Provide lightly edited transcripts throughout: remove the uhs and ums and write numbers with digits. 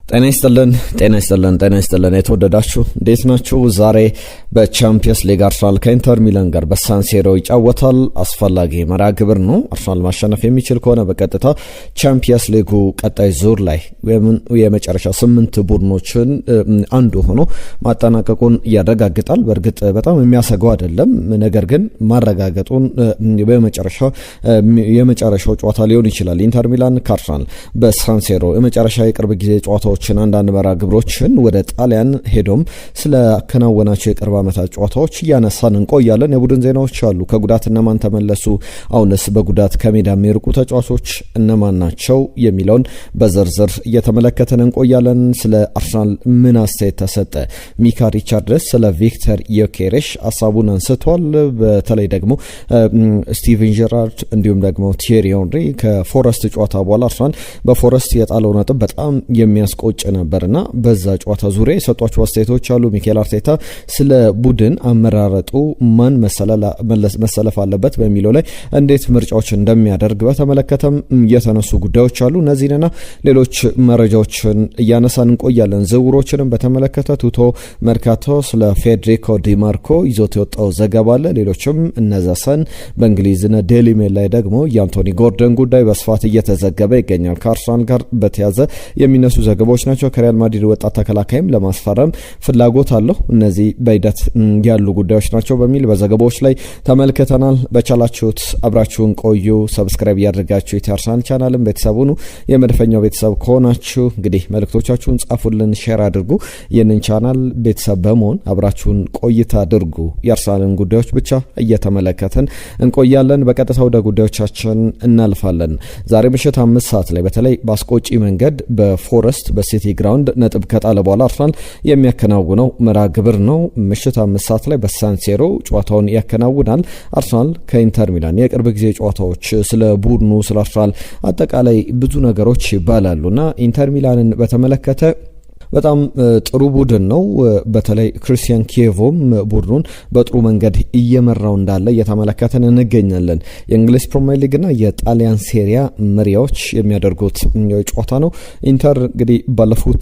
ጤና ይስጥልን የተወደዳችሁ እንዴት ናችሁ? ዛሬ በቻምፒየንስ ሊግ አርሰናል ከኢንተር ሚላን ጋር በሳንሲሮ ይጫወታል። አስፈላጊ መርሃ ግብር ነው። አርሰናል ማሸነፍ የሚችል ከሆነ በቀጥታ ቻምፒየንስ ሊጉ ቀጣይ ዙር ላይ የመጨረሻ 8 ቡድኖችን አንዱ ሆኖ ማጠናቀቁን ያረጋግጣል። በእርግጥ በጣም የሚያሰጋው አይደለም፣ ነገር ግን ማረጋገጡን የመጨረሻው ጨዋታ ሊሆን ይችላል። ኢንተር ሚላን ከአርሰናል በሳንሲሮ የመጨረሻ የቅርብ ጊዜ ጨዋታዎችን አንዳንድ መርሃ ግብሮችን ወደ ጣሊያን ሄዶም ስለ አከናወናቸው የቅርብ ዓመታት ጨዋታዎች እያነሳን እንቆያለን። የቡድን ዜናዎች አሉ። ከጉዳት እነማን ተመለሱ፣ አሁንስ በጉዳት ከሜዳ የሚርቁ ተጫዋቾች እነማን ናቸው የሚለውን በዝርዝር እየተመለከተን እንቆያለን። ስለ አርሰናል ምን አስተያየት ተሰጠ? ሚካ ሪቻርድስ ስለ ቪክተር ዮኬሬሽ ሀሳቡን አንስቷል። በተለይ ደግሞ ስቲቨን ጀራርድ እንዲሁም ደግሞ ቲየሪ ሄንሪ ከፎረስት ጨዋታ በኋላ አርሰናል በፎረስት የጣለው ነጥብ በጣም የሚያስቆጭ ነበርና በዛ ጨዋታ ዙሪያ የሰጧቸው አስተያየቶች አሉ። ሚኬል አርቴታ ስለ ቡድን አመራረጡ ማን መሰለፍ አለበት በሚለው ላይ እንዴት ምርጫዎች እንደሚያደርግ በተመለከተም የተነሱ ጉዳዮች አሉ። እነዚህንና ሌሎች መረጃዎችን እያነሳን እንቆያለን። ዝውውሮችንም በተመለከተ ቱቶ መርካቶ ስለ ፌዴሪኮ ዲማርኮ ይዞት የወጣው ዘገባ አለ። ሌሎችም እነዛሰን በእንግሊዝና ዴሊ ሜል ላይ ደግሞ የአንቶኒ ጎርደን ጉዳይ በስፋት እየተዘገበ ይገኛል። ከአርሰናል ጋር በተያዘ የሚነሱ ዘገባዎች ናቸው። ከሪያል ማድሪድ ወጣት ተከላካይም ለማስፈረም ፍላጎት አለው። እነዚህ በሂደት ያሉ ጉዳዮች ናቸው በሚል በዘገባዎች ላይ ተመልክተናል። በቻላችሁት አብራችሁን ቆዩ። ሰብስክራይብ ያደርጋችሁ የአርሰናል ቻናልን ቤተሰብ ሁኑ። የመድፈኛው ቤተሰብ ከሆናችሁ እንግዲህ መልእክቶቻችሁን ጻፉልን፣ ሼር አድርጉ። ይህንን ቻናል ቤተሰብ በመሆን አብራችሁን ቆይታ አድርጉ። የአርሰናልን ጉዳዮች ብቻ እየተመለከትን እንቆያለን። በቀጥታ ወደ ጉዳዮቻችን እናልፋለን። ዛሬ ምሽት 5 ሰዓት ላይ በተለይ በአስቆጪ መንገድ በፎረስት በሲቲ ግራውንድ ነጥብ ከጣለ በኋላ አርሰናል የሚያከናውነው መርሃ ግብር ነው። ምሽት 5 ሰዓት ላይ በሳንሲሮ ጨዋታውን ያከናውናል። አርሰናል ከኢንተር ሚላን የቅርብ ጊዜ ጨዋታዎች ስለ ቡድኑ ስለ አርሰናል አጠቃላይ ብዙ ነገሮች ይባላሉና ኢንተር ሚላንን በተመለከተ በጣም ጥሩ ቡድን ነው። በተለይ ክሪስቲያን ኪየቮም ቡድኑን በጥሩ መንገድ እየመራው እንዳለ እየተመለከተን እንገኛለን። የእንግሊዝ ፕሪሚየር ሊግና የጣሊያን ሴሪያ መሪዎች የሚያደርጉት ጨዋታ ነው። ኢንተር እንግዲህ ባለፉት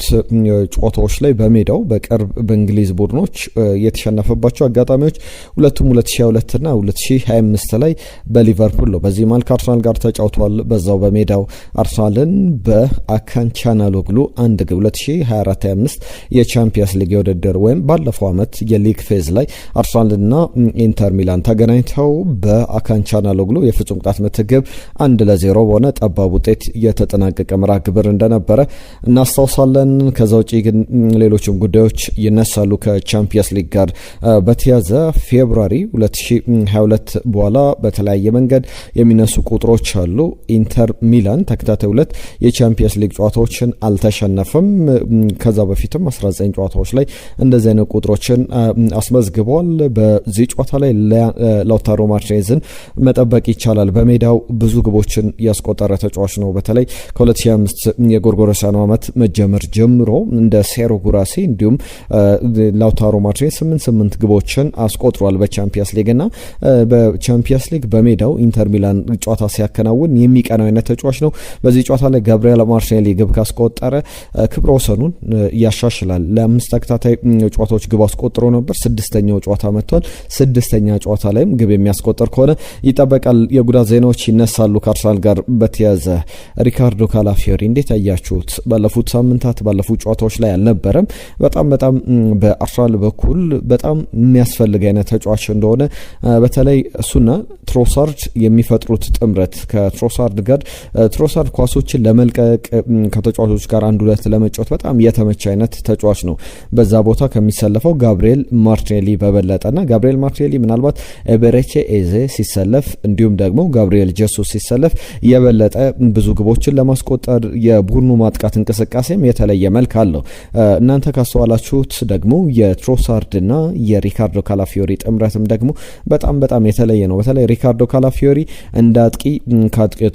ጨዋታዎች ላይ በሜዳው በቅርብ በእንግሊዝ ቡድኖች የተሸነፈባቸው አጋጣሚዎች ሁለቱም 2022 እና 2025 ላይ በሊቨርፑል ነው። በዚህ መልክ አርሰናል ጋር ተጫውቷል። በዛው በሜዳው አርሰናልን በአካንቻናሎግሉ 1 ግብ 2024 25 የቻምፒየንስ ሊግ ውድድር ወይም ባለፈው ዓመት የሊግ ፌዝ ላይ አርሰናልና ኢንተር ሚላን ተገናኝተው በአካንቻናሎግሉ የፍጹም ቅጣት ምት ግብ 1-0 በሆነ ጠባብ ውጤት የተጠናቀቀ መርሃ ግብር እንደነበረ እናስታውሳለን። ከዛ ውጪ ግን ሌሎችም ጉዳዮች ይነሳሉ። ከቻምፒየንስ ሊግ ጋር በተያዘ ፌብሩዋሪ 2022 በኋላ በተለያየ መንገድ የሚነሱ ቁጥሮች አሉ። ኢንተር ሚላን ተከታታይ 2 የቻምፒየንስ ሊግ ጨዋታዎችን አልተሸነፈም። ከዛ በፊትም 19 ጨዋታዎች ላይ እንደዚህ አይነት ቁጥሮችን አስመዝግቧል። በዚህ ጨዋታ ላይ ላውታሮ ማርቲኔዝን መጠበቅ ይቻላል። በሜዳው ብዙ ግቦችን ያስቆጠረ ተጫዋች ነው። በተለይ ከ2005 የጎርጎሮሳውያኑ ዓመት መጀመር ጀምሮ እንደ ሴሮ ጉራሴ እንዲሁም ላውታሮ ማርቲኔዝ 8 ግቦችን አስቆጥሯል በቻምፒየንስ ሊግ እና በቻምፒየንስ ሊግ በሜዳው ኢንተር ሚላን ጨዋታ ሲያከናውን የሚቀናው አይነት ተጫዋች ነው። በዚህ ጨዋታ ላይ ጋብሪኤል ማርቲኔሊ ግብ ካስቆጠረ ክብረ ወሰኑን ያሻሽላል። ለ5 ተከታታይ ጨዋታዎች ግብ አስቆጥሮ ነበር። 6ኛው ጨዋታ መጥቷል። 6ኛ ጨዋታ ላይም ግብ የሚያስቆጥር ከሆነ ይጠበቃል። የጉዳት ዜናዎች ይነሳሉ። ከአርሰናል ጋር በተያዘ ሪካርዶ ካላፊዮሪ እንዴት አያችሁት? ባለፉት ሳምንታት ባለፉት ጨዋታዎች ላይ አልነበረም። በጣም በአርሰናል በኩል በጣም የሚያስፈልግ አይነት ተጫዋች እንደሆነ በተለይ እሱና ትሮሳርድ የሚፈጥሩት ጥምረት ከትሮሳርድ ጋር ትሮሳርድ ኳሶችን ለመልቀቅ ከተጫዋቾች ጋር 1-2 ለመጫወት በጣም የተመቸ አይነት ተጫዋች ነው። በዛ ቦታ ከሚሰለፈው ጋብሪኤል ማርቲኔሊ በበለጠና ጋብሪኤል ማርቲኔሊ ምናልባት ኤቤሬቺ ኤዜ ሲሰለፍ እንዲሁም ደግሞ ጋብሪኤል ጀሱስ ሲሰለፍ የበለጠ ብዙ ግቦችን ለማስቆጠር የቡድኑ ማጥቃት እንቅስቃሴም የተለየ መልክ አለው። እናንተ ካስተዋላችሁት ደግሞ የትሮሳርድና የሪካርዶ ካላፊዮሪ ጥምረትም ደግሞ በጣም የተለየ ነው። በተለይ ሪካርዶ ካላፊዮሪ እንደ አጥቂ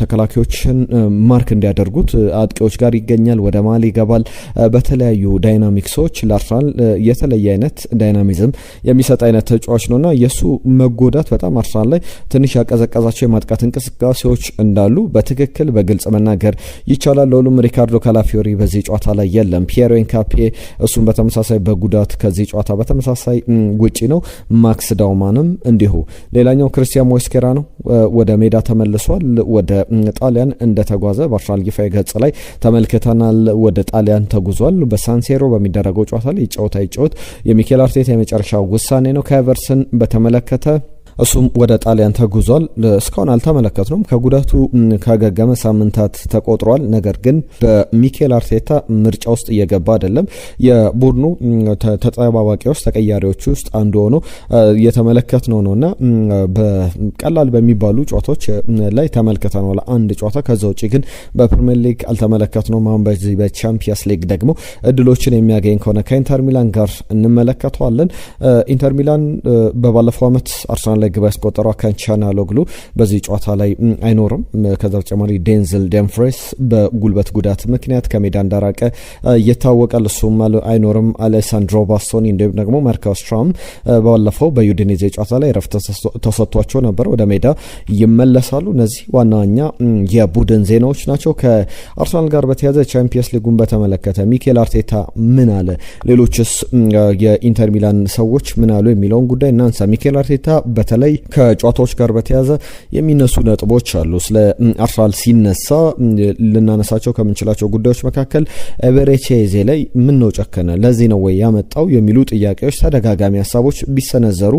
ተከላካዮችን ማርክ እንዲያደርጉት አጥቂዎች ጋር ይገኛል፣ ወደ መሃል ይገባል። በተለይ በተለያዩ ዳይናሚክሶች ለአርሰናል የተለየ አይነት ዳይናሚዝም የሚሰጥ አይነት ተጫዋች ነውና የሱ መጎዳት በጣም አርሰናል ላይ ትንሽ ያቀዘቀዛቸው የማጥቃት እንቅስቃሴዎች እንዳሉ በትክክል በግልጽ መናገር ይቻላል። ለሁሉም ሪካርዶ ካላፊዮሪ በዚህ ጨዋታ ላይ የለም። ፒየሮ ኢንካፔ እሱም በተመሳሳይ በጉዳት ከዚህ ጨዋታ በተመሳሳይ ውጪ ነው። ማክስ ዳውማንም እንዲሁ። ሌላኛው ክርስቲያን ሞስኬራ ነው። ወደ ሜዳ ተመልሷል። ወደ ጣሊያን እንደተጓዘ በአርሰናል ይፋ ገጽ ላይ ተመልክተናል። ወደ ጣሊያን ተጉዟል። በሳንሴሮ በሚደረገው ጨዋታ ላይ ይጫወት የሚኬል አርቴታ የመጨረሻ ውሳኔ ነው። ከኤቨርሰን በተመለከተ እሱም ወደ ጣሊያን ተጉዟል። እስካሁን አልተመለከትነውም። ከጉዳቱ ካገገመ ሳምንታት ተቆጥሯል። ነገር ግን በሚኬል አርቴታ ምርጫ ውስጥ እየገባ አይደለም። የቡድኑ ተጠባባቂ ውስጥ ተቀያሪዎች ውስጥ አንዱ ሆኖ የተመለከትነው ነውና በቀላል በሚባሉ ጨዋታዎች ላይ ተመልክተናል አንድ ጨዋታ። ከዛ ውጪ ግን በፕሪሚየር ሊግ አልተመለከትነውም። አሁን በዚህ በቻምፒየንስ ሊግ ደግሞ እድሎችን የሚያገኝ ከሆነ ከኢንተር ሚላን ጋር እንመለከተዋለን። ኢንተር ሚላን በባለፈው ዓመት አርሰናል ላይ ግብ ያስቆጠረው ካንቻናሎግሉ በዚህ ጨዋታ ላይ አይኖርም። ከዛ በተጨማሪ ዴንዝል ደምፍሬስ በጉልበት ጉዳት ምክንያት ከሜዳ እንዳራቀ ይታወቃል። እሱም አይኖርም። አሌሳንድሮ ባስቶኒ እንዲሁም ደግሞ ማርኮስ ቱራም ባለፈው በዩዲኔዜ ጨዋታ ላይ ረፍት ተሰጥቷቸው ነበር፣ ወደ ሜዳ ይመለሳሉ። እነዚህ ዋናኛ የቡድን ዜናዎች ናቸው። ከአርሰናል ጋር በተያያዘ ቻምፒየንስ ሊጉን በተመለከተ ሚኬል አርቴታ ምን አለ፣ ሌሎችስ የኢንተር ሚላን ሰዎች ምን አሉ የሚለውን ጉዳይ እናንሳ። ሚኬል አርቴታ በተለይ ከጨዋታዎች ጋር በተያያዘ የሚነሱ ነጥቦች አሉ። ስለ አርሰናል ሲነሳ ልናነሳቸው ከምንችላቸው ጉዳዮች መካከል ኤቤሬቺዜ ላይ ምን ነው ጨከነ፣ ለዚህ ነው ወይ ያመጣው የሚሉ ጥያቄዎች፣ ተደጋጋሚ ሀሳቦች ቢሰነዘሩ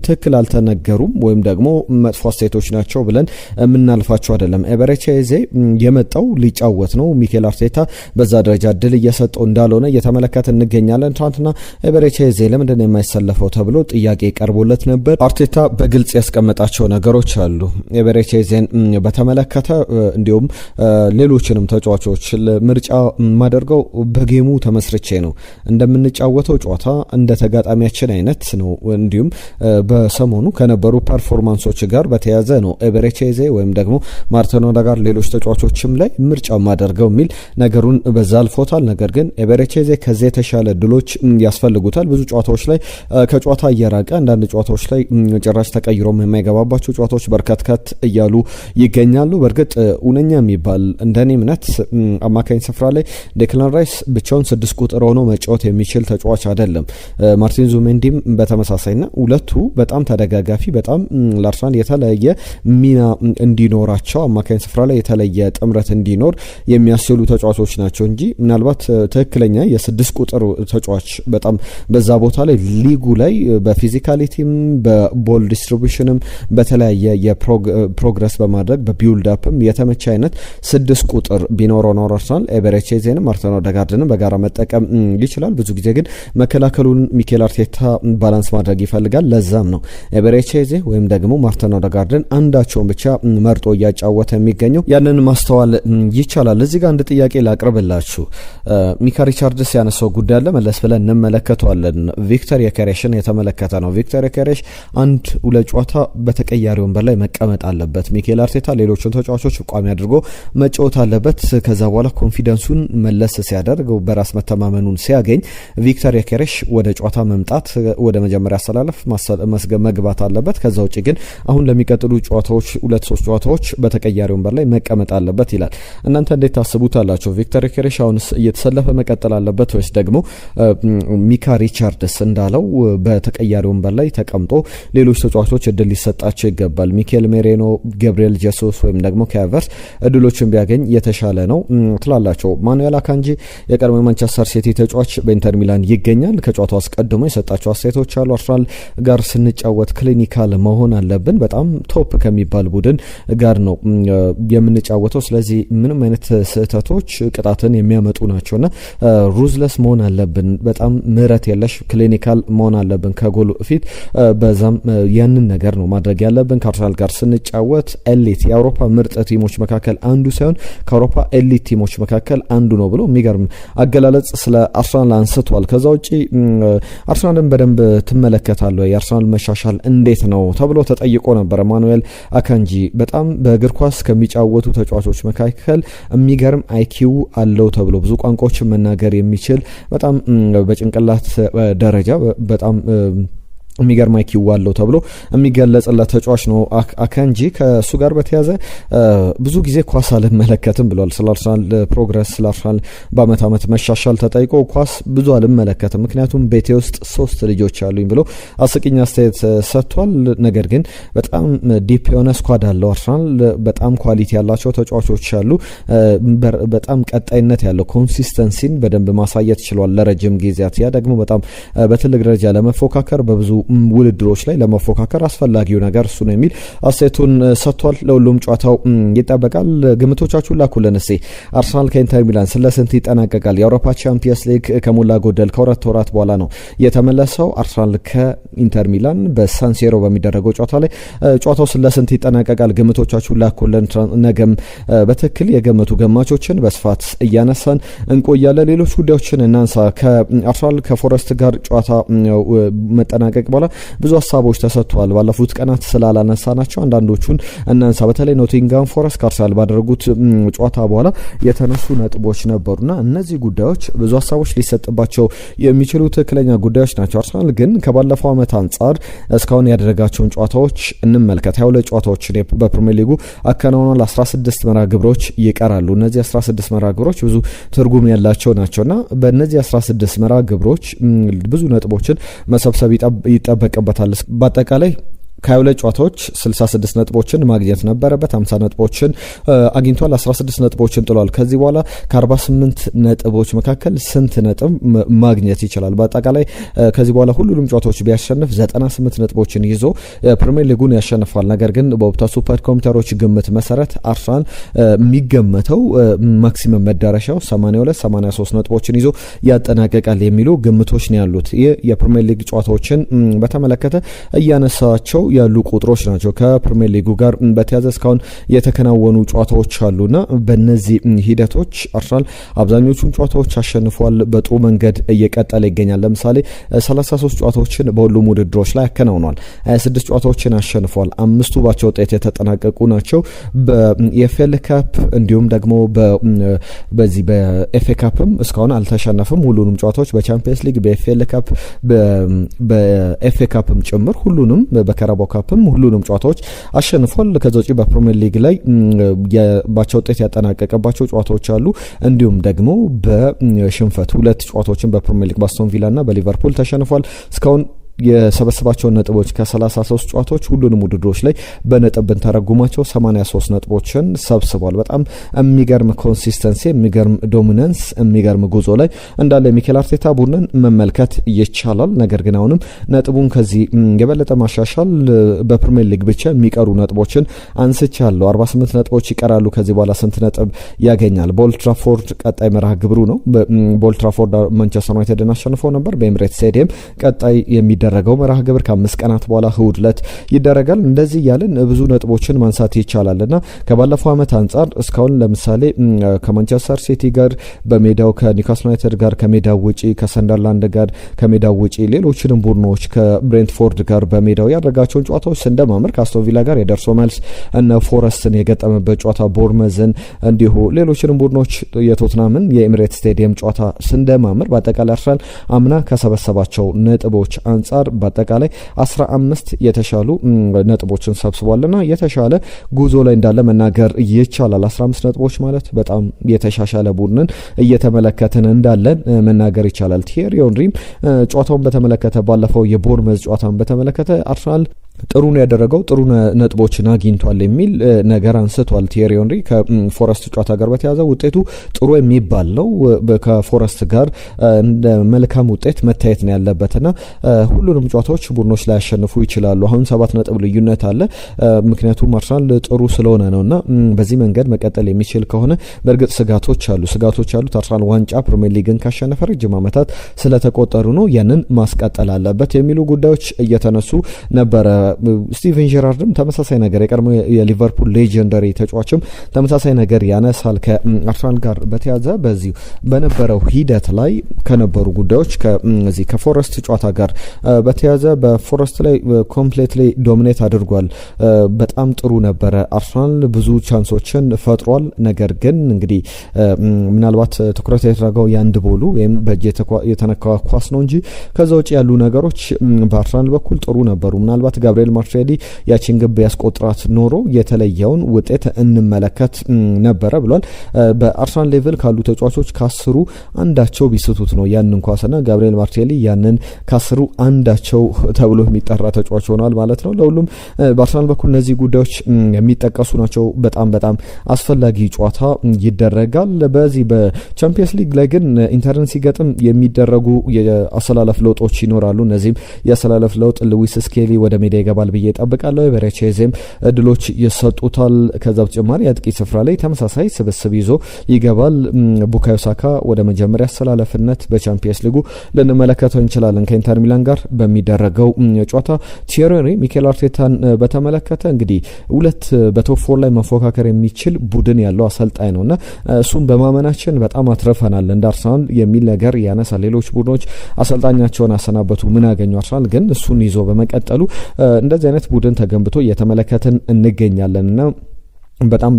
ትክክል አልተነገሩም ወይም ደግሞ መጥፎ አስተያየቶች ናቸው ብለን የምናልፋቸው አይደለም። ኤቤሬቺዜ የመጣው ሊጫወት ነው። ሚኬል አርቴታ በዛ ደረጃ ድል እየሰጠው እንዳልሆነ እየተመለከተ እንገኛለን። ትናንትና ኤቤሬቺዜ ለምንድን ነው የማይሰለፈው ተብሎ ጥያቄ ቀርቦለት ነበር። አርቴታ በግልጽ ያስቀመጣቸው ነገሮች አሉ። ኤቤሬቺዜን በተመለከተ እንዲሁም ሌሎችንም ተጫዋቾች ምርጫ ማደርገው በጌሙ ተመስርቼ ነው፣ እንደምንጫወተው ጨዋታ እንደ ተጋጣሚያችን አይነት ነው፣ እንዲሁም በሰሞኑ ከነበሩ ፐርፎርማንሶች ጋር በተያያዘ ነው ኤቤሬቺዜ ወይም ደግሞ ማርቲን ኦዴጋርድ ሌሎች ተጫዋቾችም ላይ ምርጫ ማደርገው የሚል ነገሩን በዛ አልፎታል። ነገር ግን ኤቤሬቺዜ ከዚህ የተሻለ ድሎች ያስፈልጉታል። ብዙ ጨዋታዎች ላይ ከጨዋታ እየራቀ አንዳንድ ጨዋታዎች ላይ ጭራሽ ተቀይሮም የማይገባባቸው ጨዋታዎች በርከትከት እያሉ ይገኛሉ። በእርግጥ እውነኛ የሚባል እንደኔ እምነት አማካኝ ስፍራ ላይ ዴክላን ራይስ ብቻውን 6 ቁጥር ሆኖ መጫወት የሚችል ተጫዋች አይደለም። ማርቲን ዙሜንዲም በተመሳሳይና ሁለቱ በጣም ተደጋጋፊ፣ በጣም ለአርሰናል የተለየ ሚና እንዲኖራቸው አማካኝ ስፍራ ላይ የተለየ ጥምረት እንዲኖር የሚያስችሉ ተጫዋቾች ናቸው እንጂ ምናልባት ትክክለኛ የ6 ቁጥር ተጫዋች በጣም በዛ ቦታ ላይ ሊጉ ላይ በፊዚካሊቲም በቦል ዲስትሪቢዩሽንም በተለያየ የፕሮግረስ በማድረግ በቢውልድ አፕም የተመቸ አይነት 6 ቁጥር ቢኖረው ነው አርሰናል ኤቤሬቺዜንም ማርቲን ኦዴጋርድንም በጋራ መጠቀም ይችላል። ብዙ ጊዜ ግን መከላከሉን ሚኬል አርቴታ ባላንስ ማድረግ ይፈልጋል። ለዛም ነው ኤቤሬቺዜ ወይም ደግሞ ማርቲን ኦዴጋርድን አንዳቸውን ብቻ መርጦ እያጫወተ የሚገኘው። ያንን ማስተዋል ይቻላል። እዚህ ጋር አንድ ጥያቄ ላቅርብላችሁ። ሚካ ሪቻርድስ ያነሳው ጉዳይ አለ፣ መለስ ብለን እንመለከተዋለን። ቪክተር የኬሬሽን የተመለከተ ነው። ቪክተር የኬሬሽ 1-2 ጨዋታ በተቀያሪ ወንበር ላይ መቀመጥ አለበት። ሚኬል አርቴታ ሌሎችን ተጫዋቾች ቋሚ አድርጎ መጫወት አለበት። ከዛ በኋላ ኮንፊደንሱን መለስ ሲያደርግ በራስ መተማመኑን ሲያገኝ ቪክተር የኬሬሽ ወደ ጨዋታ መምጣት ወደ መጀመሪያ አሰላለፍ መግባት አለበት። ከዛ ውጭ ግን አሁን ለሚቀጥሉ ጨዋታዎች 2-3 ጨዋታዎች በተቀያሪ ወንበር ላይ መቀመጥ አለበት ይላል። እናንተ እንዴት ታስቡታላችሁ? ቪክተር የኬሬሽ አሁንስ እየተሰለፈ መቀጠል አለበት ወይስ ደግሞ ሚካ ሪቻርድስ እንዳለው በተቀያሪ ወንበር ላይ ተቀምጦ ሌሎች ተጫዋቾች እድል ሊሰጣቸው ይገባል? ሚኬል ሜሬኖ፣ ገብርኤል ጄሱስ ወይም ደግሞ ከቨርስ እድሎችን ቢያገኝ የተሻለ ነው ትላላቸው? ማኑኤል አካንጂ የቀድሞ ማንቸስተር ሲቲ ተጫዋች በኢንተር ሚላን ይገኛል። ከጨዋታው አስቀድሞ የሰጣቸው አስተያየቶች አሉ። አርሰናል ጋር ስንጫወት ክሊኒካል መሆን አለብን። በጣም ቶፕ ከሚባል ቡድን ጋር ነው የምንጫወተው። ስለዚህ ምንም አይነት ስህተቶች ቅጣትን የሚያመጡ ናቸውና ሩዝለስ መሆን አለብን። በጣም ምህረት የለሽ ክሊኒካል መሆን አለብን ከጎል ፊት። በዛም ያንን ነገር ነው ማድረግ ያለብን። ከአርሰናል ጋር ስንጫወት ኤሊት የአውሮፓ ምርጥ ቲሞች መካከል አንዱ ሳይሆን ከአውሮፓ ኤሊት ቲሞች መካከል አንዱ ነው ብሎ የሚገርም አገላለጽ ስለ አርሰናል አንስቷል። ከዛ ውጪ አርሰናልን በደንብ ትመለከታለህ፣ የአርሰናል መሻሻል እንዴት ነው ተብሎ ተጠይቆ ነበር። ማኑኤል አካንጂ በጣም በእግር ኳስ ከሚጫወቱ ተጫዋቾች መካከል የሚገርም አይኪው አለው ተብሎ ብዙ ቋንቋዎችን መናገር የሚችል በጣም በጭንቅላት ደረጃ በጣም የሚገርም አይኪው አለው ተብሎ የሚገለጽለት ተጫዋች ነው አካንጂ። ከሱ ጋር በተያዘ ብዙ ጊዜ ኳስ አልመለከትም ብሏል። ስለ አርሰናል ፕሮግረስ፣ ስለ አርሰናል በአመት አመት መሻሻል ተጠይቆ ኳስ ብዙ አልመለከትም ምክንያቱም ቤቴ ውስጥ 3 ልጆች አሉኝ ብሎ አስቂኝ አስተያየት ሰጥቷል። ነገር ግን በጣም ዲፕ የሆነ ስኳድ አለው አርሰናል። በጣም ኳሊቲ ያላቸው ተጫዋቾች አሉ። በጣም ቀጣይነት ያለው ኮንሲስተንሲን በደንብ ማሳየት ችሏል ለረጅም ጊዜያት። ያ ደግሞ በጣም በትልቅ ደረጃ ለመፎካከር በብዙ ውድድሮች ላይ ለመፎካከር አስፈላጊው ነገር እሱ ነው የሚል አስተያየቱን ሰጥቷል። ለሁሉም ጨዋታው ይጠበቃል። ግምቶቻችሁን ላኩልን እስቲ። አርሰናል ከኢንተር ሚላን ስለስንት ይጠናቀቃል? የአውሮፓ ቻምፒየንስ ሊግ ከሞላ ጎደል ከ2 ወራት በኋላ ነው የተመለሰው። አርሰናል ከኢንተር ሚላን በሳንሲሮ በሚደረገው ጨዋታ ላይ ጨዋታው ስለስንት ይጠናቀቃል? ግምቶቻችሁን ላኩልን። ነገም በትክክል የገመቱ ገማቾችን በስፋት እያነሳን እንቆያለን። ሌሎች ጉዳዮችን እናንሳ። ከአርሰናል ከፎረስት ጋር ጨዋታ መጠናቀቅ በኋላ ብዙ ሀሳቦች ተሰጥተዋል። ባለፉት ቀናት ስላላነሳናቸው አንዳንዶቹን እናንሳ። በተለይ ኖቲንጋም ፎረስት ከአርሰናል ባደረጉት ጨዋታ በኋላ የተነሱ ነጥቦች ነበሩና እነዚህ ጉዳዮች ብዙ ሀሳቦች ሊሰጥባቸው የሚችሉ ትክክለኛ ጉዳዮች ናቸው። አርሰናል ግን ከባለፈው ዓመት አንጻር እስካሁን ያደረጋቸውን ጨዋታዎች እንመልከት። 22 ጨዋታዎችን በፕሪሚየር ሊጉ አከናውኗል። 16 መርሃ ግብሮች ይቀራሉ። እነዚህ 16 መርሃ ግብሮች ብዙ ትርጉም ያላቸው ናቸውና በእነዚህ 16 መርሃ ግብሮች ብዙ ነጥቦችን መሰብሰብ ይጠበቅበታል። በአጠቃላይ ከ22 ጨዋታዎች 66 ነጥቦችን ማግኘት ነበረበት። 50 ነጥቦችን አግኝቷል። 16 ነጥቦችን ጥሏል። ከዚህ በኋላ ከ48 ነጥቦች መካከል ስንት ነጥብ ማግኘት ይችላል? በአጠቃላይ ከዚህ በኋላ ሁሉንም ጨዋታዎች ቢያሸንፍ 98 ነጥቦችን ይዞ ፕሪሚየር ሊጉን ያሸንፋል። ነገር ግን በኦፕታ ሱፐር ኮምፒውተሮች ግምት መሰረት አርሰናል የሚገመተው ማክሲመም መዳረሻው 82 83 ነጥቦችን ይዞ ያጠናቀቃል የሚሉ ግምቶች ነው ያሉት። ይህ የፕሪሚየር ሊግ ጨዋታዎችን በተመለከተ እያነሳቸው ያሉ ቁጥሮች ናቸው። ከፕሪሚየር ሊጉ ጋር በተያያዘ እስካሁን የተከናወኑ ጨዋታዎች አሉና በእነዚህ ሂደቶች አርሰናል አብዛኞቹን ጨዋታዎች አሸንፏል። በጥሩ መንገድ እየቀጠለ ይገኛል። ለምሳሌ 33 ጨዋታዎችን በሁሉም ውድድሮች ላይ አከናውኗል። 26 ጨዋታዎችን አሸንፏል። 5ቱ ባቻ ውጤት የተጠናቀቁ ናቸው። በኤፍኤል ካፕ እንዲሁም ደግሞ በዚህ በኤፍኤ ካፕም እስካሁን አልተሸነፈም። ሁሉንም ጨዋታዎች በቻምፒየንስ ሊግ፣ በኤፍኤል ካፕ፣ በኤፍኤ ካፕም ጭምር ሁሉንም በካራባኦ ካፕም ሁሉንም ጨዋታዎች አሸንፏል። ከዛ ውጪ በፕሪሚየር ሊግ ላይ ባቻ ውጤት ያጠናቀቀባቸው ጨዋታዎች አሉ። እንዲሁም ደግሞ በሽንፈት 2 ጨዋታዎችን በፕሪሚየር ሊግ በአስቶን ቪላ እና በሊቨርፑል ተሸንፏል። እስካሁን የሰበሰባቸውን ነጥቦች ከ33 ጨዋታዎች ሁሉንም ውድድሮች ላይ በነጥብ ብንተረጉማቸው 83 ነጥቦችን ሰብስቧል። በጣም የሚገርም ኮንሲስተንሲ፣ የሚገርም ዶሚናንስ፣ የሚገርም ጉዞ ላይ እንዳለ ሚኬል አርቴታ ቡድንን መመልከት ይቻላል። ነገር ግን አሁንም ነጥቡን ከዚህ የበለጠ ማሻሻል በፕሪሚየር ሊግ ብቻ የሚቀሩ ነጥቦችን አንስቻለሁ። 48 ነጥቦች ይቀራሉ። ከዚህ በኋላ ስንት ነጥብ ያገኛል? በኦልድ ትራፎርድ ቀጣይ መርሃ ግብሩ ነው። በኦልድ ትራፎርድ ማንቸስተር ዩናይትድን አሸንፈው ነበር። በኤምሬትስ ስቴዲየም ቀጣይ የሚደረገው መርሃ ግብር ከ5 ቀናት በኋላ እሁድ ዕለት ይደረጋል። እንደዚህ ያለን ብዙ ነጥቦችን ማንሳት ይቻላልና ከባለፈው ዓመት አንጻር እስካሁን ለምሳሌ ከማንቸስተር ሲቲ ጋር በሜዳው፣ ከኒውካስል ዩናይትድ ጋር ከሜዳው ውጪ፣ ከሰንደርላንድ ጋር ከሜዳው ውጪ፣ ሌሎችንም ቡድኖች ከብሬንትፎርድ ጋር በሜዳው ያደረጋቸውን ጨዋታዎች ስንደማምር ከአስቶን ቪላ ጋር የደርሶ መልስ እነ ፎረስትን የገጠመበት ጨዋታ፣ ቦርመዝን፣ እንዲሁ ሌሎችንም ቡድኖች የቶትናምን የኤሚሬትስ ስቴዲየም ጨዋታ ስንደማምር በአጠቃላይ አርሰናል አምና ከሰበሰባቸው ነጥቦች አንጻር በአጠቃላይ 15 የተሻሉ ነጥቦችን ሰብስቧልና የተሻለ ጉዞ ላይ እንዳለ መናገር ይቻላል። 15 ነጥቦች ማለት በጣም የተሻሻለ ቡድንን እየተመለከትን እንዳለን መናገር ይቻላል። ቲየሪ ሄንሪም ጨዋታውን በተመለከተ ባለፈው የቦርመዝ ጨዋታን በተመለከተ አርሰናል ጥሩ ነው ያደረገው፣ ጥሩ ነጥቦችን አግኝቷል የሚል ነገር አንስቷል ቲየሪ ሄንሪ። ከፎረስት ጨዋታ ጋር በተያያዘ ውጤቱ ጥሩ የሚባል ነው። ከፎረስት ጋር እንደ መልካም ውጤት መታየት ነው ያለበትና ሁሉንም ጨዋታዎች ቡድኖች ላይ ያሸንፉ ይችላሉ። አሁን 7 ነጥብ ልዩነት አለ። ምክንያቱም አርሰናል ጥሩ ስለሆነ ነውና በዚህ መንገድ መቀጠል የሚችል ከሆነ በእርግጥ ስጋቶች አሉት። አርሰናል ዋንጫ ፕሪሚየር ሊግን ካሸነፈ ረጅም ዓመታት ስለተቆጠሩ ነው። ያንን ማስቀጠል አለበት የሚሉ ጉዳዮች እየተነሱ ነበረ። ስቲቨን ጀራርድም ተመሳሳይ ነገር የቀድሞ የሊቨርፑል ሌጀንደሪ ተጫዋችም ተመሳሳይ ነገር ያነሳል። ከአርሰናል ጋር በተያዘ በዚህ በነበረው ሂደት ላይ ከነበሩ ጉዳዮች ከፎረስት ጨዋታ ጋር በተያዘ በፎረስት ላይ ኮምፕሌትሊ ዶሚኔት አድርጓል። በጣም ጥሩ ነበረ። አርሰናል ብዙ ቻንሶችን ፈጥሯል። ነገር ግን እንግዲህ ምናልባት ትኩረት የተደረገው የአንድ ቦሉ ወይም በእጅ የተነካ ኳስ ነው እንጂ ከዛ ውጭ ያሉ ነገሮች በአርሰናል በኩል ጥሩ ነበሩ። ምናልባት ጋብሪኤል ማርቲኔሊ ያቺን ግብ ያስቆጥራት ኖሮ የተለየውን ውጤት እንመለከት ነበረ ብሏል። በአርሰናል ሌቭል ካሉ ተጫዋቾች ከ10 አንዳቸው ቢስቱት ነው ያንን ኳስና ጋብሪኤል ማርቲኔሊ ያንን ከ10 አንዳቸው ተብሎ የሚጠራ ተጫዋች ሆኗል ማለት ነው። ለሁሉም በአርሰናል በኩል እነዚህ ጉዳዮች የሚጠቀሱ ናቸው። በጣም አስፈላጊ ጨዋታ ይደረጋል። በዚህ በቻምፒየንስ ሊግ ላይ ግን ኢንተርን ሲገጥም የሚደረጉ የአሰላለፍ ለውጦች ይኖራሉ። እነዚህም የአሰላለፍ ለውጥ ሉዊስ ስኬሊ ወደ ሜዳ ይገባል ብዬ እጠብቃለሁ። በሬቼዜም እድሎች ይሰጡታል። ከዛ በተጨማሪ አጥቂ ስፍራ ላይ ተመሳሳይ ስብስብ ይዞ ይገባል። ቡካዮ ሳካ ወደ መጀመሪያ አሰላለፍነት በቻምፒየንስ ሊጉ ልንመለከተው እንችላለን። ከኢንተር ሚላን ጋር በሚደረገው ጨዋታ ቲየሪ ሄንሪ ሚኬል አርቴታን በተመለከተ እንግዲህ ሁለት በቶፕ 4 ላይ መፎካከር የሚችል ቡድን ያለው አሰልጣኝ ነውና እሱም በማመናችን በጣም አትረፈናል እንደ አርሰናል የሚል ነገር ያነሳል። ሌሎች ቡድኖች አሰልጣኛቸውን አሰናበቱ፣ ምን ያገኙ? አርሰናል ግን እሱን ይዞ በመቀጠሉ እንደዚህ አይነት ቡድን ተገንብቶ እየተመለከትን እንገኛለንና በጣም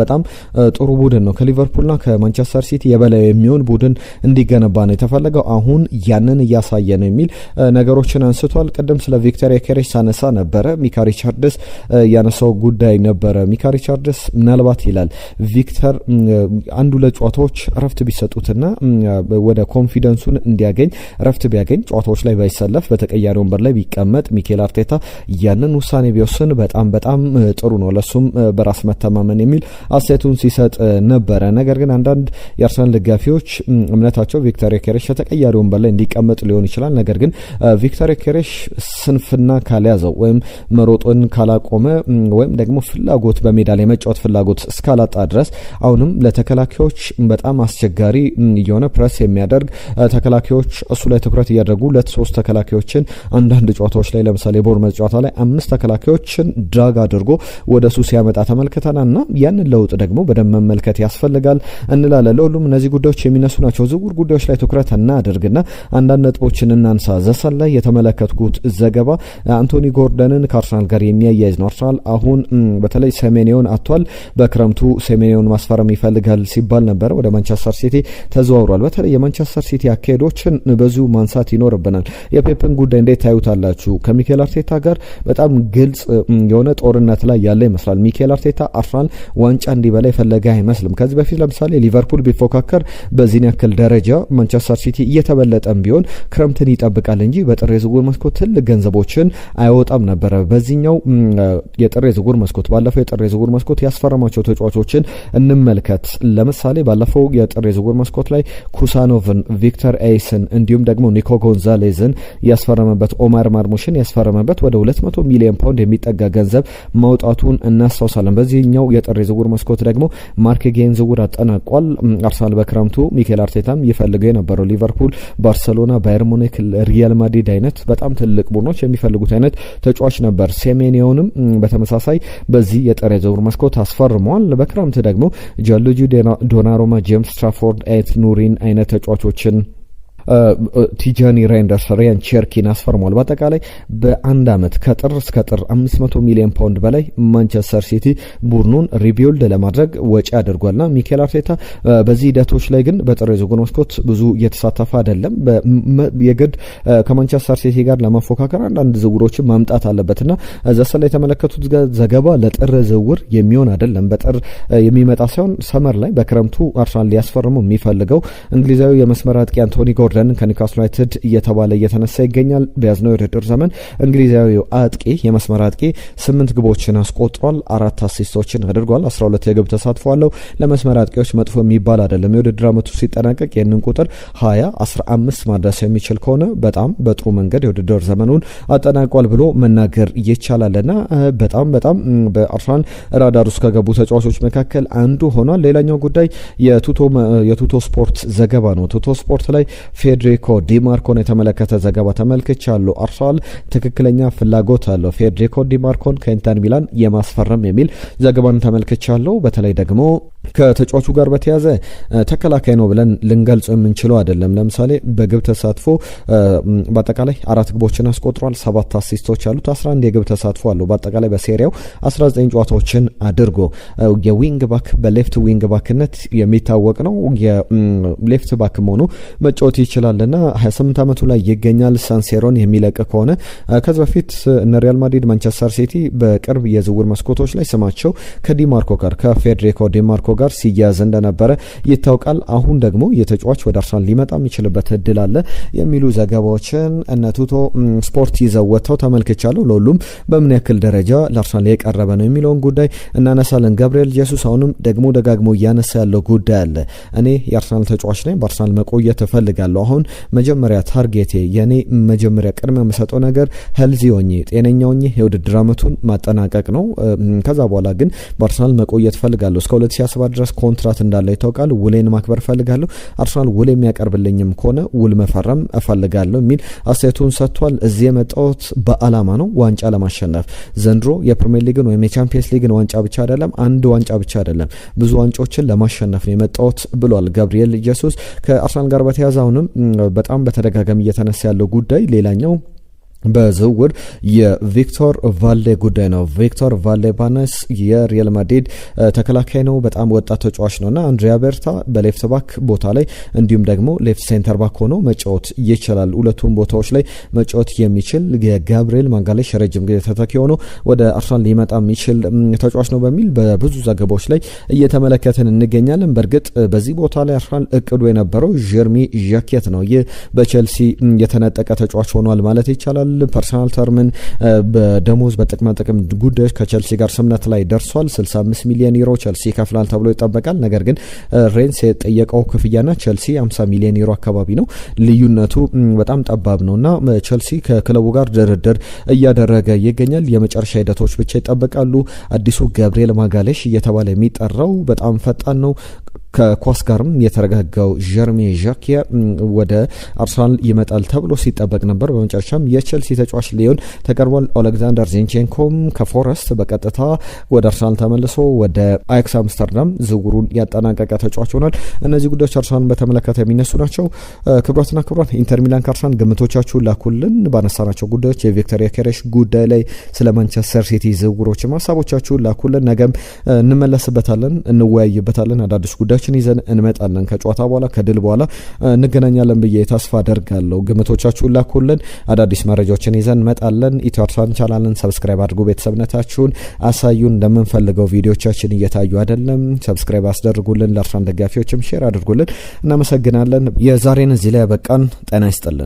ጥሩ ቡድን ነው። ከሊቨርፑልና ከማንቸስተር ሲቲ የበላይ የሚሆን ቡድን እንዲገነባ ነው የተፈለገው። አሁን ያንን እያሳየ ነው የሚል ነገሮችን አንስቷል። ቅድም ስለ ቪክተር ዮኬሬሽ ሳነሳ ነበረ። ሚካ ሪቻርድስ ያነሳው ጉዳይ ነበረ። ሚካ ሪቻርድስ ምናልባት ይላል ቪክተር አንዱ ለጨዋታዎች ረፍት ቢሰጡትና ወደ ኮንፊደንሱን እንዲያገኝ ረፍት ቢያገኝ ጨዋታዎች ላይ ባይሰለፍ በተቀያሪ ወንበር ላይ ቢቀመጥ ሚኬል አርቴታ ያንን ውሳኔ ቢወስን በጣም ጥሩ ነው፣ ለሱም በራስ መተማመን የሚል አስተያየቱን ሲሰጥ ነበረ። ነገር ግን አንዳንድ የአርሰናል ደጋፊዎች እምነታቸው ቪክተር ዮኬሬሽ ተቀያሪ ወንበር ላይ እንዲቀመጥ ሊሆን ይችላል። ነገር ግን ቪክተር ዮኬሬሽ ስንፍና ካልያዘው ወይም መሮጥን ካላቆመ ወይም ደግሞ ፍላጎት በሜዳ ላይ መጫወት ፍላጎት እስካላጣ ድረስ አሁንም ለተከላካዮች በጣም አስቸጋሪ የሆነ ፕረስ የሚያደርግ ተከላካዮች እሱ ላይ ትኩረት እያደረጉ 2-3 ተከላካዮችን አንዳንድ ጨዋታዎች ላይ ለምሳሌ ቦርመዝ ጨዋታ ላይ 5 ተከላካዮችን ድራግ አድርጎ ወደ እሱ ሲያመጣ ተመልክተናልና ያንን ለውጥ ደግሞ በደንብ መመልከት ያስፈልጋል እንላለን። ለሁሉም እነዚህ ጉዳዮች የሚነሱ ናቸው። ዝውውር ጉዳዮች ላይ ትኩረት እናድርግና አንዳንድ ነጥቦችን እናንሳ። ዘሰን ላይ የተመለከትኩት ዘገባ አንቶኒ ጎርደንን ከአርሰናል ጋር የሚያያይዝ ነው። አርሰናል አሁን በተለይ ሴሜኒዮን አጥቷል። በክረምቱ ሴሜኒዮን ማስፈረም ይፈልጋል ሲባል ነበረ። ወደ ማንቸስተር ሲቲ ተዘዋውሯል። በተለይ የማንቸስተር ሲቲ አካሄዶችን በዚሁ ማንሳት ይኖርብናል። የፔፕን ጉዳይ እንዴት ታዩታላችሁ? ከሚኬል አርቴታ ጋር በጣም ግልጽ የሆነ ጦርነት ላይ ያለ ይመስላል። ሚኬል አርቴታ አርሰናል ዋንጫ እንዲበላ የፈለገ አይመስልም። ከዚህ በፊት ለምሳሌ ሊቨርፑል ቢፎካከር በዚህን ያክል ደረጃ ማንቸስተር ሲቲ እየተበለጠም ቢሆን ክረምትን ይጠብቃል እንጂ በጥር የዝውውር መስኮት ትልቅ ገንዘቦችን አይወጣም ነበረ። በዚህኛው የጥር የዝውውር መስኮት ባለፈው የጥር የዝውውር መስኮት ያስፈረማቸው ተጫዋቾችን እንመልከት። ለምሳሌ ባለፈው የጥር የዝውውር መስኮት ላይ ኩሳኖቭን፣ ቪክተር ኤይስን እንዲሁም ደግሞ ኒኮ ጎንዛሌዝን ያስፈረመበት፣ ኦማር ማርሙሽን ያስፈረመበት ወደ 200 ሚሊዮን ፓውንድ የሚጠጋ ገንዘብ ማውጣቱን እናስታውሳለን። በዚህኛው የጥር የዝውውር መስኮት ደግሞ ማርክ ጌን ዝውውር አጠናቋል። አርሰናል በክረምቱ ሚኬል አርቴታም ይፈልገው የነበረው ሊቨርፑል፣ ባርሰሎና፣ ባየር ሙኒክ፣ ሪያል ማድሪድ አይነት በጣም ትልቅ ቡድኖች የሚፈልጉት አይነት ተጫዋች ነበር። ሴሜኒዮንም በተመሳሳይ በዚህ የጥር የዝውውር መስኮት አስፈርመዋል። በክረምት ደግሞ ጃንሉጂ ዶናሩማ፣ ጄምስ ትራፎርድ፣ ኤት ኑሪን አይነት ተጫዋቾችን ቲጃኒ ሬንደርስ፣ ሪያን ቸርኪን አስፈርሟል። በአጠቃላይ በአንድ አመት ከጥር እስከ ጥር 500 ሚሊዮን ፓውንድ በላይ ማንቸስተር ሲቲ ቡድኑን ሪቢልድ ለማድረግ ወጪ አድርጓልና ሚኬል አርቴታ በዚህ ሂደቶች ላይ ግን በጥር የዝውውር መስኮት ብዙ እየተሳተፈ አይደለም። የግድ ከማንቸስተር ሲቲ ጋር ለማፎካከር አንዳንድ ዝውውሮችን ማምጣት አለበትና ዘሰ ላይ የተመለከቱት ዘገባ ለጥር ዝውውር የሚሆን አይደለም። በጥር የሚመጣ ሳይሆን ሰመር ላይ በክረምቱ አርሰናል ሊያስፈርመው የሚፈልገው እንግሊዛዊ የመስመር አጥቂ አንቶኒ ጎርደን ማግረን ከኒውካስል ዩናይትድ እየተባለ እየተነሳ ይገኛል። በያዝነው የውድድር ዘመን እንግሊዛዊው አጥቂ የመስመር አጥቂ 8 ግቦችን አስቆጥሯል፣ 4 አሲስቶችን አድርጓል፣ 12 የግብ ተሳትፎ አለው። ለመስመር አጥቂዎች መጥፎ የሚባል አይደለም። የውድድር ዓመቱ ሲጠናቀቅ ይህንን ቁጥር 20-15 ማድረስ የሚችል ከሆነ በጣም በጥሩ መንገድ የውድድር ዘመኑን አጠናቋል ብሎ መናገር ይቻላልና በጣም በአርሰናል ራዳር ውስጥ ከገቡ ተጫዋቾች መካከል አንዱ ሆኗል። ሌላኛው ጉዳይ የቱቶ ስፖርት ዘገባ ነው። ቱቶ ስፖርት ላይ ፌዴሪኮ ዲማርኮን የተመለከተ ዘገባ ተመልክቻለሁ። አርሰናል ትክክለኛ ፍላጎት አለው ፌዴሪኮ ዲማርኮን ከኢንተር ሚላን የማስፈረም የሚል ዘገባን ተመልክቻለሁ። በተለይ ደግሞ ከተጫዋቹ ጋር በተያዘ ተከላካይ ነው ብለን ልንገልጸው የምንችለው አይደለም። ለምሳሌ በግብ ተሳትፎ በአጠቃላይ 4 ግቦችን አስቆጥሯል፣ 7 አሲስቶች አሉት፣ 11 የግብ ተሳትፎ አለው። በአጠቃላይ በሴሪያው 19 ጨዋታዎችን አድርጎ የዊንግ ባክ በሌፍት ዊንግ ባክነት የሚታወቅ ነው። የሌፍት ባክ መሆኑ መጫወት ይችላልና 28 ዓመቱ ላይ ይገኛል። ሳንሴሮን የሚለቅ ከሆነ ከዚህ በፊት እነ ሪያል ማድሪድ፣ ማንቸስተር ሲቲ በቅርብ የዝውውር መስኮቶች ላይ ስማቸው ከዲማርኮ ጋር ከፌዴሪኮ ዲማርኮ ጋር ሲያዝ እንደነበረ ይታወቃል። አሁን ደግሞ የተጫዋች ወደ አርሰናል ሊመጣ የሚችልበት እድል አለ የሚሉ ዘገባዎችን እነ ቱቶ ስፖርት ይዘው ወጥተው ተመልክቻለሁ። ለሁሉም በምን ያክል ደረጃ ለአርሰናል የቀረበ ነው የሚለውን ጉዳይ እናነሳለን። ገብርኤል ጄሱስ አሁንም ደግሞ ደጋግሞ እያነሳ ያለው ጉዳይ አለ። እኔ የአርሰናል ተጫዋች ነኝ፣ በአርሰናል መቆየት እፈልጋለሁ። አሁን መጀመሪያ ታርጌቴ የኔ መጀመሪያ ቅድሚያ የምሰጠው ነገር ሄልዚ ሆኜ ጤነኛ ሆኜ የውድድር ዓመቱን ማጠናቀቅ ነው። ከዛ በኋላ ግን በአርሰናል መቆየት እፈልጋለሁ። እስከ 2017 ድረስ ኮንትራት እንዳለ ይታወቃል። ውሌን ማክበር እፈልጋለሁ። አርሰናል ውል የሚያቀርብልኝም ከሆነ ውል መፈረም እፈልጋለሁ የሚል አስተያየቱን ሰጥቷል። እዚህ የመጣሁት በአላማ ነው፣ ዋንጫ ለማሸነፍ ዘንድሮ የፕሪሚየር ሊግን ወይም የቻምፒየንስ ሊግን ዋንጫ ብቻ አይደለም፣ አንድ ዋንጫ ብቻ አይደለም፣ ብዙ ዋንጫዎችን ለማሸነፍ ነው የመጣሁት ብሏል ጋብሪኤል ጄሱስ። ከአርሰናል ጋር በተያያዘ አሁንም በጣም በተደጋጋሚ እየተነሳ ያለው ጉዳይ ሌላኛው በዝውውር የቪክቶር ቫሌ ጉዳይ ነው። ቪክቶር ቫሌ ባነስ የሪያል ማድሪድ ተከላካይ ነው። በጣም ወጣት ተጫዋች ነውና አንድሪያ ቤርታ በሌፍት ባክ ቦታ ላይ እንዲሁም ደግሞ ሌፍት ሴንተር ባክ ሆኖ መጫወት ይችላል። ሁለቱም ቦታዎች ላይ መጫወት የሚችል የጋብሪኤል ማጋሌሽ ረጅም ጊዜ ተተኪ ሆኖ ወደ አርሰናል ሊመጣ የሚችል ተጫዋች ነው በሚል በብዙ ዘገባዎች ላይ እየተመለከትን እንገኛለን። በእርግጥ በዚህ ቦታ ላይ አርሰናል እቅዱ የነበረው ጀርሚ ዣኬት ነው። ይህ በቼልሲ የተነጠቀ ተጫዋች ሆኗል ማለት ይቻላል። ፐርሰናል ተርምን በደሞዝ በጥቅማ ጥቅም ጉዳዮች ከቸልሲ ጋር ስምነት ላይ ደርሷል። 65 ሚሊዮን ዩሮ ቸልሲ ይከፍላል ተብሎ ይጠበቃል። ነገር ግን ሬንስ የጠየቀው ክፍያና ቸልሲ 50 ሚሊዮን ዩሮ አካባቢ ነው። ልዩነቱ በጣም ጠባብ ነውና ቸልሲ ከክለቡ ጋር ድርድር እያደረገ ይገኛል። የመጨረሻ ሂደቶች ብቻ ይጠበቃሉ። አዲሱ ጋብሪኤል ማጋሌሽ እየተባለ የሚጠራው በጣም ፈጣን ነው። ከኳስ ጋርም የተረጋጋው ጀርሚ ዣኪያ ወደ አርሰናል ይመጣል ተብሎ ሲጠበቅ ነበር። በመጨረሻም የቸልሲ ተጫዋች ሊሆን ተቀርቧል። ኦሌግዛንደር ዚንቼንኮም ከፎረስት በቀጥታ ወደ አርሰናል ተመልሶ ወደ አያክስ አምስተርዳም ዝውውሩን ያጠናቀቀ ተጫዋች ሆኗል። እነዚህ ጉዳዮች አርሰናልን በተመለከተ የሚነሱ ናቸው። ክቡራትና ክቡራን ኢንተር ሚላን ከአርሰናል ግምቶቻችሁን ላኩልን። ባነሳናቸው ጉዳዮች የቪክተር ዮኬሬሽ ጉዳይ ላይ ስለ ማንቸስተር ሲቲ ዝውውሮችም ሀሳቦቻችሁን ላኩልን። ነገም እንመለስበታለን፣ እንወያይበታለን። አዳዲስ ጉዳዮች ይዘን እንመጣለን። ከጨዋታ በኋላ ከድል በኋላ እንገናኛለን ብዬ ተስፋ አደርጋለሁ። ግምቶቻችሁን ላኩልን። አዳዲስ መረጃዎችን ይዘን እንመጣለን። ኢትዮ አርሰናል ቻናልን ሰብስክራይብ አድርጉ። ቤተሰብነታችሁን አሳዩን። እንደምንፈልገው ቪዲዮቻችን እየታዩ አይደለም፣ ሰብስክራይብ አስደርጉልን። ለአርሰናል ደጋፊዎችም ሼር አድርጉልን። እናመሰግናለን። የዛሬን እዚህ ላይ ያበቃን። ጤና ይስጥልን።